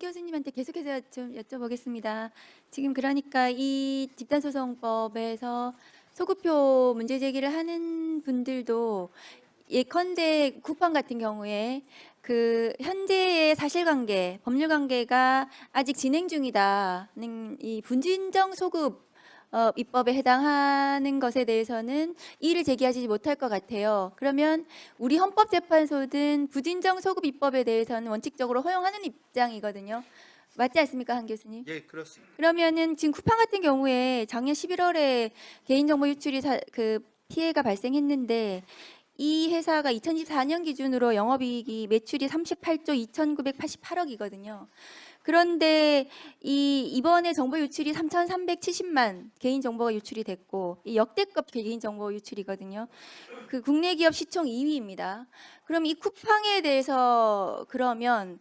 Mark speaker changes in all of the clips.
Speaker 1: 교수님한테 계속해서 좀 여쭤보겠습니다. 지금 그러니까 이 집단소송법에서 소급표 문제 제기를 하는 분들도 예컨대 쿠팡 같은 경우에 그 현재의 사실관계, 법률관계가 아직 진행 중이다는 이 분진정 소급 입법에 해당하는 것에 대해서는 이의를 제기하지 못할 것 같아요. 그러면 우리 헌법재판소든 부진정 소급 입법에 대해서는 원칙적으로 허용하는 입장이거든요. 맞지 않습니까, 한 교수님?
Speaker 2: 예, 그렇습니다.
Speaker 1: 그러면은 지금 쿠팡 같은 경우에 작년 11월에 개인정보 유출이 그 피해가 발생했는데 이 회사가 2024년 기준으로 영업이익이 매출이 38조 2,988억이거든요. 그런데 이번에 정보 유출이 3,370만 개인 정보가 유출이 됐고 이 역대급 개인 정보 유출이거든요. 그 국내 기업 시총 2위입니다. 그럼 이 쿠팡에 대해서 그러면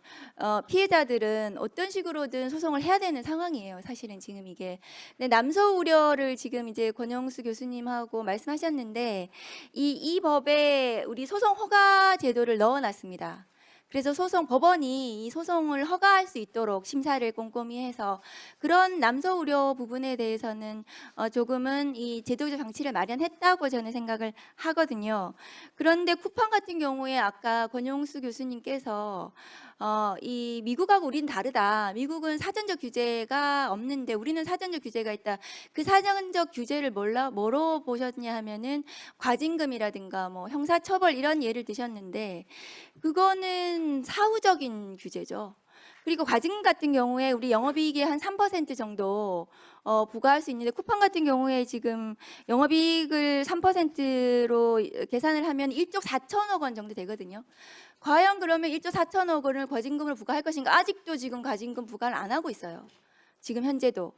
Speaker 1: 피해자들은 어떤 식으로든 소송을 해야 되는 상황이에요. 사실은 지금 이게. 근데 남소 우려를 지금 이제 권영수 교수님하고 말씀하셨는데 이 법에 우리 소송 허가 제도를 넣어놨습니다. 그래서 법원이 이 소송을 허가할 수 있도록 심사를 꼼꼼히 해서 그런 남소 우려 부분에 대해서는 조금은 이 제도적 장치를 마련했다고 저는 생각을 하거든요. 그런데 쿠팡 같은 경우에 아까 권용수 교수님께서 이 미국하고 우리는 다르다. 미국은 사전적 규제가 없는데 우리는 사전적 규제가 있다. 그 사전적 규제를 뭐로 보셨냐 하면은 과징금이라든가 뭐 형사처벌 이런 예를 드셨는데 그거는 사후적인 규제죠. 그리고 과징금 같은 경우에 우리 영업이익의 한 3% 정도 부과할 수 있는데 쿠팡 같은 경우에 지금 영업이익을 3%로 계산을 하면 1조 4천억 원 정도 되거든요. 과연 그러면 1조 4천억 원을 과징금으로 부과할 것인가? 아직도 지금 과징금 부과를 안 하고 있어요. 지금 현재도.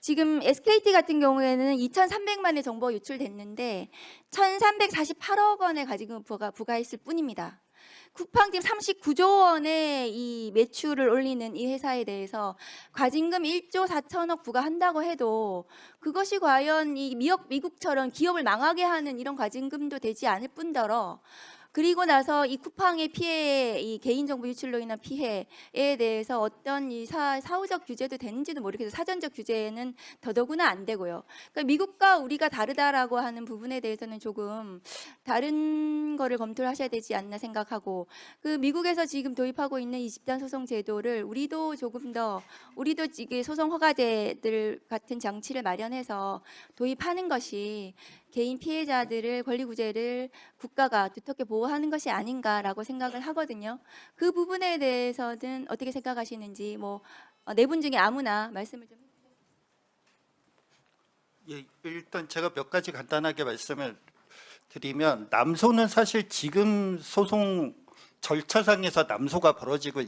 Speaker 1: 지금 SKT 같은 경우에는 2,300만의 정보가 유출됐는데 1,348억 원의 과징금 부과했을 뿐입니다. 쿠팡 지금 39조 원의 이 매출을 올리는 이 회사에 대해서 과징금 1조 4천억 부과한다고 해도 그것이 과연 이 미국처럼 기업을 망하게 하는 이런 과징금도 되지 않을 뿐더러 그리고 나서 이 쿠팡의 피해, 이 개인정보 유출로 인한 피해에 대해서 어떤 이 사후적 규제도 되는지도 모르겠어요. 사전적 규제는 더더구나 안 되고요. 그러니까 미국과 우리가 다르다라고 하는 부분에 대해서는 조금 다른 거를 검토를 하셔야 되지 않나 생각하고 그 미국에서 지금 도입하고 있는 이 집단소송 제도를 우리도 조금 더 우리도 이게 소송 허가제들 같은 장치를 마련해서 도입하는 것이 개인 피해자들을 권리구제를 국가가 두텁게 보호하는 것이 아닌가라고 생각을 하거든요. 그 부분에 대해서는 어떻게 생각하시는지 뭐 네 분 중에 아무나 말씀을 좀 해주세요.
Speaker 2: 예, 일단 제가 몇 가지 간단하게 말씀을 드리면 남소는 사실 지금 소송 절차상에서 남소가 벌어지고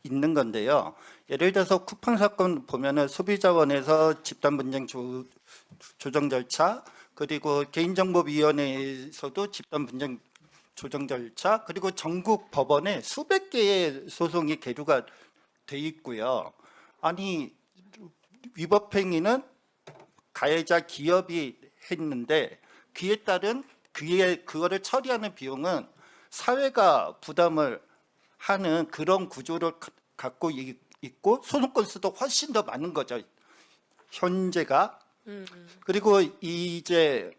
Speaker 2: 있는 건데요. 예를 들어서 쿠팡 사건 보면은 소비자원에서 집단 분쟁 조정 절차 그리고 개인정보위원회에서도 집단 분쟁 조정 절차 그리고 전국 법원에 수백 개의 소송이 계류가 돼 있고요. 아니 위법 행위는 가해자 기업이 했는데 그에 따른 그거를 처리하는 비용은 사회가 부담을 하는 그런 구조를 갖고 있고 소송 건수도 훨씬 더 많은 거죠. 현재가. 그리고 이제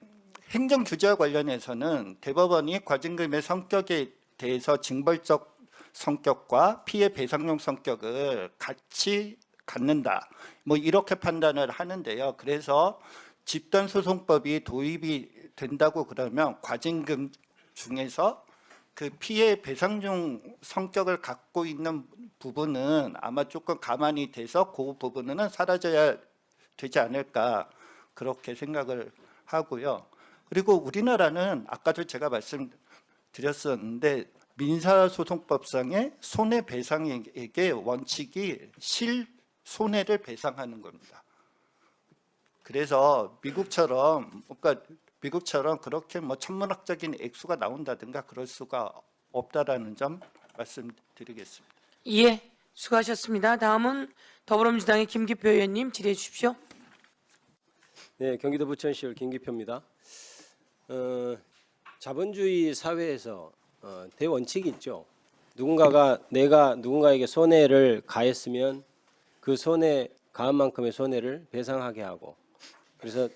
Speaker 2: 행정 규제와 관련해서는 대법원이 과징금의 성격에 대해서 징벌적 성격과 피해 배상용 성격을 같이 갖는다. 뭐 이렇게 판단을 하는데요. 그래서 집단소송법이 도입이 된다고 그러면 과징금 중에서 그 피해 배상용 성격을 갖고 있는 부분은 아마 조금 가만히 돼서 그 부분은 사라져야 되지 않을까 그렇게 생각을 하고요. 그리고 우리나라는 아까도 제가 말씀드렸었는데 민사소송법상의 손해배상액의 원칙이 실손해를 배상하는 겁니다. 그래서 미국처럼 그렇게 뭐 천문학적인 액수가 나온다든가 그럴 수가 없다라는 점 말씀드리겠습니다.
Speaker 3: 예, 수고하셨습니다. 다음은 더불어민주당의 김기표 의원님 질의해 주십시오.
Speaker 4: 네, 경기도 부천시의 김기표입니다. 자본주의 사회에서 대원칙이 있죠. 내가 누군가에게 손해를 가했으면 그 손해 가한 만큼의 손해를 배상하게 하고, 그래서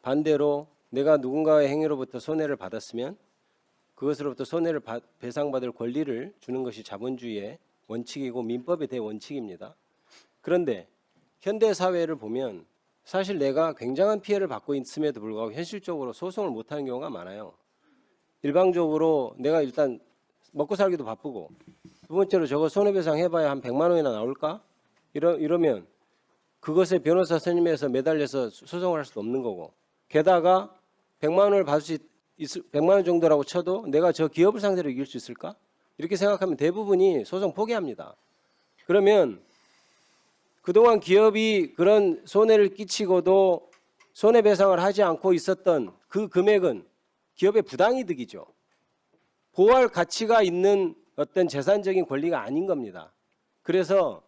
Speaker 4: 반대로 내가 누군가의 행위로부터 손해를 받았으면 그것으로부터 손해를 배상받을 권리를 주는 것이 자본주의의 원칙이고 민법의 대원칙입니다. 그런데 현대 사회를 보면 사실 내가 굉장한 피해를 받고 있음에도 불구하고 현실적으로 소송을 못하는 경우가 많아요. 일방적으로 내가 일단 먹고 살기도 바쁘고, 두 번째로 저거 손해배상 해봐야 한 100만 원이나 나올까? 이러면 그것에 변호사 선임해서 매달려서 소송을 할 수도 없는 거고, 게다가 100만 원을 받을 수 100만 원 정도라고 쳐도 내가 저 기업을 상대로 이길 수 있을까? 이렇게 생각하면 대부분이 소송 포기합니다. 그러면 그동안 기업이 그런 손해를 끼치고도 손해배상을 하지 않고 있었던 그 금액은 기업의 부당이득이죠. 보호할 가치가 있는 어떤 재산적인 권리가 아닌 겁니다. 그래서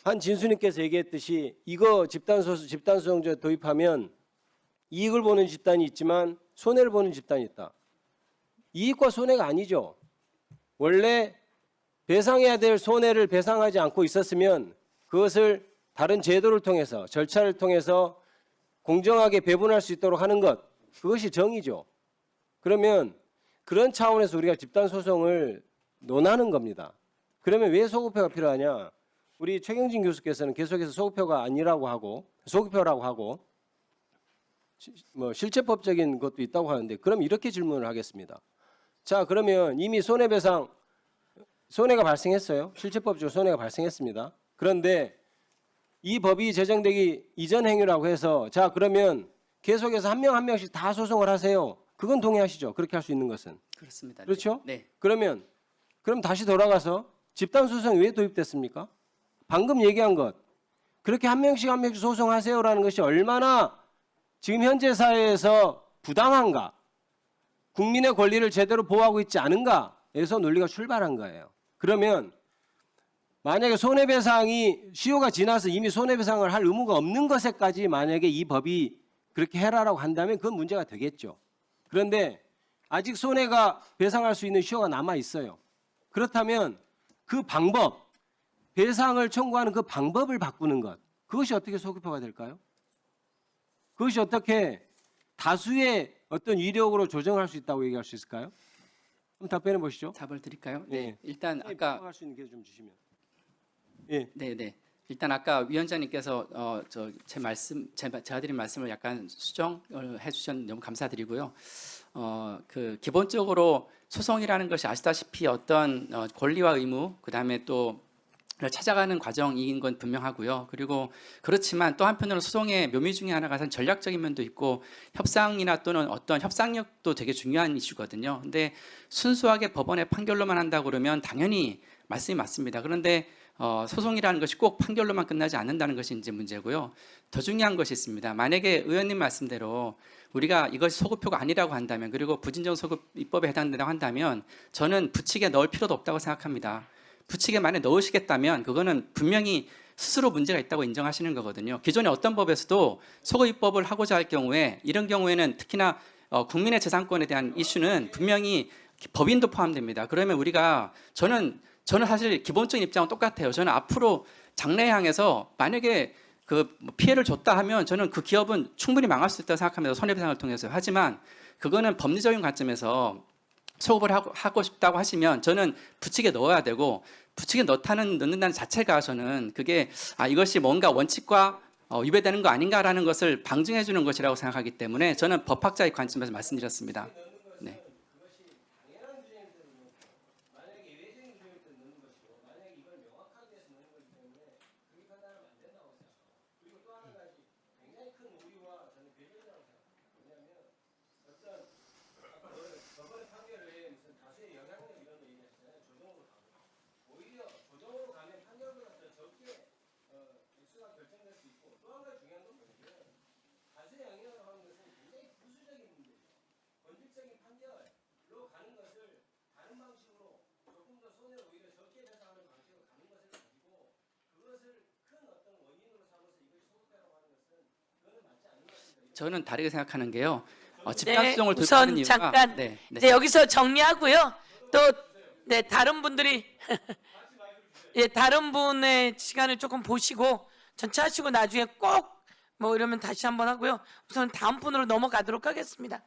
Speaker 4: 한 진수님께서 얘기했듯이 이거 집단소송제 도입하면 이익을 보는 집단이 있지만 손해를 보는 집단이 있다. 이익과 손해가 아니죠. 원래 배상해야 될 손해를 배상하지 않고 있었으면 그것을 다른 제도를 통해서, 절차를 통해서 공정하게 배분할 수 있도록 하는 것, 그것이 정의죠. 그러면 그런 차원에서 우리가 집단소송을 논하는 겁니다. 그러면 왜 소급표가 필요하냐? 우리 최경진 교수께서는 계속해서 소급표가 아니라고 하고, 소급표라고 하고 뭐 실체법적인 것도 있다고 하는데, 그럼 이렇게 질문을 하겠습니다. 자, 그러면 이미 손해가 발생했어요. 실체법적으로 손해가 발생했습니다. 그런데 이 법이 제정되기 이전 행위라고 해서, 자, 그러면 계속해서 한 명 한 명씩 다 소송을 하세요. 그건 동의하시죠? 그렇게 할 수 있는 것은.
Speaker 5: 그렇습니다.
Speaker 4: 그렇죠?
Speaker 5: 네.
Speaker 4: 그럼 다시 돌아가서 집단소송이 왜 도입됐습니까? 방금 얘기한 것, 그렇게 한 명씩 한 명씩 소송하세요라는 것이 얼마나 지금 현재 사회에서 부당한가, 국민의 권리를 제대로 보호하고 있지 않은가에서 논리가 출발한 거예요. 그러면 만약에 손해배상이 시효가 지나서 이미 손해배상을 할 의무가 없는 것에까지 만약에 이 법이 그렇게 해라라고 한다면 그건 문제가 되겠죠. 그런데 아직 손해가 배상할 수 있는 시효가 남아 있어요. 그렇다면 그 방법, 배상을 청구하는 그 방법을 바꾸는 것, 그것이 어떻게 소급표가 될까요? 그것이 어떻게 다수의 어떤 위력으로 조정할 수 있다고 얘기할 수 있을까요? 한번 답변해 보시죠.
Speaker 5: 답을 드릴까요?
Speaker 4: 네.
Speaker 5: 네. 일단 아까
Speaker 4: 할 수 있는 게 좀 주시면. 예.
Speaker 5: 네. 일단 아까 위원장님께서 제가 드린 말씀을 약간 수정을 해주셨는데 너무 감사드리고요. 그 기본적으로 소송이라는 것이 아시다시피 어떤 권리와 의무, 그다음에 또 찾아가는 과정인 건 분명하고요. 그리고 그렇지만 또 한편으로 소송의 묘미 중에 하나가 전략적인 면도 있고 협상이나 또는 어떤 협상력도 되게 중요한 이슈거든요. 근데 순수하게 법원의 판결로만 한다 그러면 당연히 말씀이 맞습니다. 그런데 소송이라는 것이 꼭 판결로만 끝나지 않는다는 것이 이제 문제고요. 더 중요한 것이 있습니다. 만약에 의원님 말씀대로 우리가 이것이 소급표가 아니라고 한다면, 그리고 부진정 소급 입법에 해당된다고 한다면 저는 부칙에 넣을 필요도 없다고 생각합니다. 부칙에 만약 넣으시겠다면 그거는 분명히 스스로 문제가 있다고 인정하시는 거거든요. 기존에 어떤 법에서도 소급 입법을 하고자 할 경우에, 이런 경우에는 특히나 국민의 재산권에 대한 이슈는 분명히 법인도 포함됩니다. 그러면 저는 사실 기본적인 입장은 똑같아요. 저는 앞으로 장래에 향해서 만약에 그 피해를 줬다 하면 저는 그 기업은 충분히 망할 수 있다고 생각합니다. 손해배상을 통해서. 하지만 그거는 법리적인 관점에서 소급을 하고 싶다고 하시면 저는 부칙에 넣어야 되고, 부칙에 넣는다는 자체가 저는 그게 이것이 뭔가 원칙과 위배되는 거 아닌가라는 것을 방증해 주는 것이라고 생각하기 때문에 저는 법학자의 관점에서 말씀드렸습니다. 네. 저는 다르게 생각하는 게요. 집단소송을
Speaker 3: 우선
Speaker 5: 도입하는 이유가
Speaker 3: 잠깐 이제 여기서 정리하고요. 또 다른 분들이 예, 다른 분의 시간을 조금 보시고 전체 하시고 나중에 꼭 뭐 이러면 다시 한번 하고요. 우선 다음 분으로 넘어가도록 하겠습니다.